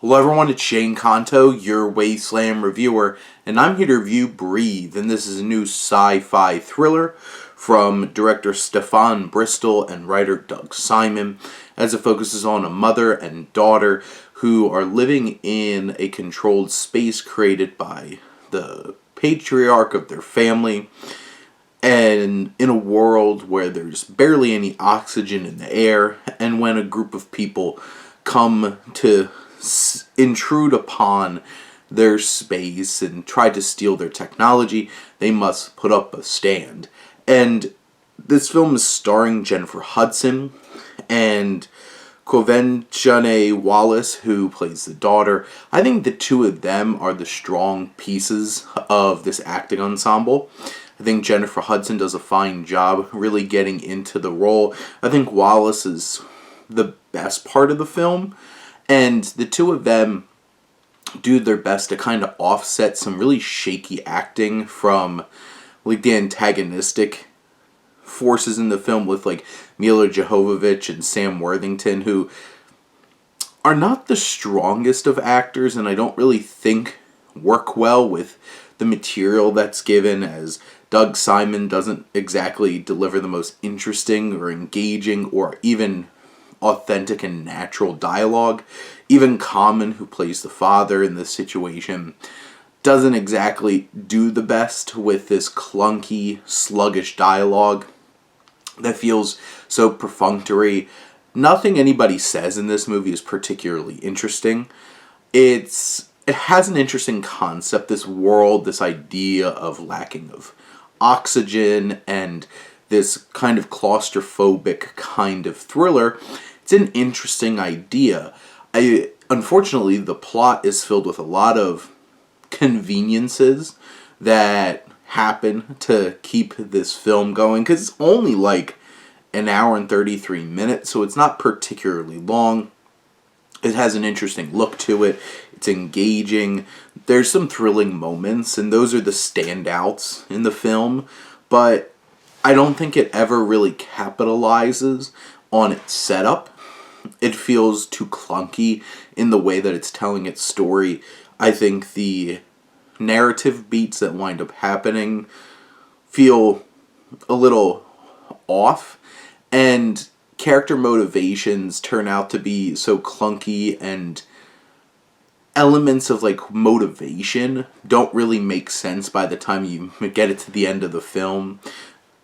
Hello everyone, it's Shane Kanto, your Wasteland reviewer, and I'm here to review Breathe, and this is a new sci-fi thriller from director Stefan Bristol and writer Doug Simon, as it focuses on a mother and daughter who are living in a controlled space created by the patriarch of their family, and in a world where there's barely any oxygen in the air, and when a group of people come to intrude upon their space and try to steal their technology, they must put up a stand. And this film is starring Jennifer Hudson and Quvenzhané Wallis, who plays the daughter. I think the two of them are the strong pieces of this acting ensemble. I think Jennifer Hudson does a fine job really getting into the role. I think Wallis is the best part of the film. And the two of them do their best to kind of offset some really shaky acting from like the antagonistic forces in the film with like Mila Jovovich and Sam Worthington, who are not the strongest of actors and I don't really think work well with the material that's given, as Doug Simon doesn't exactly deliver the most interesting or engaging or even authentic and natural dialogue. Even Common, who plays the father in this situation, doesn't exactly do the best with this clunky, sluggish dialogue that feels so perfunctory. Nothing anybody says in this movie is particularly interesting. It has an interesting concept, this world, this idea of lacking of oxygen and this kind of claustrophobic kind of thriller. It's an interesting idea. Unfortunately, the plot is filled with a lot of conveniences that happen to keep this film going, because it's only like an hour and 33 minutes, so it's not particularly long. It has an interesting look to it. It's engaging. There's some thrilling moments, and those are the standouts in the film, but I don't think it ever really capitalizes on its setup. It feels too clunky in the way that it's telling its story. I think the narrative beats that wind up happening feel a little off, and character motivations turn out to be so clunky, and elements of like motivation don't really make sense by the time you get it to the end of the film.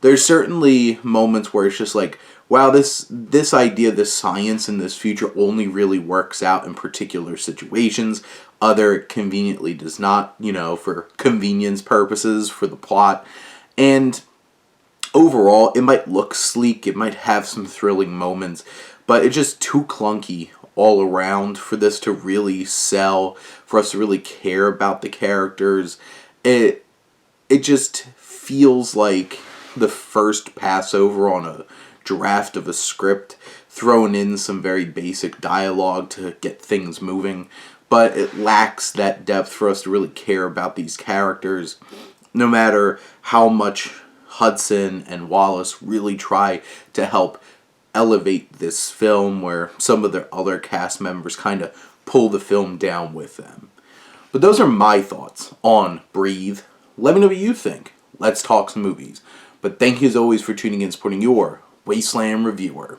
There's certainly moments where it's just like, wow, this idea, this science in this future only really works out in particular situations. Other conveniently does not, for convenience purposes, for the plot. And overall, it might look sleek, it might have some thrilling moments, but it's just too clunky all around for this to really sell, for us to really care about the characters. It just feels like the first passover on a draft of a script, throwing in some very basic dialogue to get things moving, but it lacks that depth for us to really care about these characters, no matter how much Hudson and Wallace really try to help elevate this film, where some of their other cast members kind of pull the film down with them. But those are my thoughts on Breathe. Let me know what you think. Let's talk some movies. But thank you as always for tuning in and supporting your Wasteland reviewer.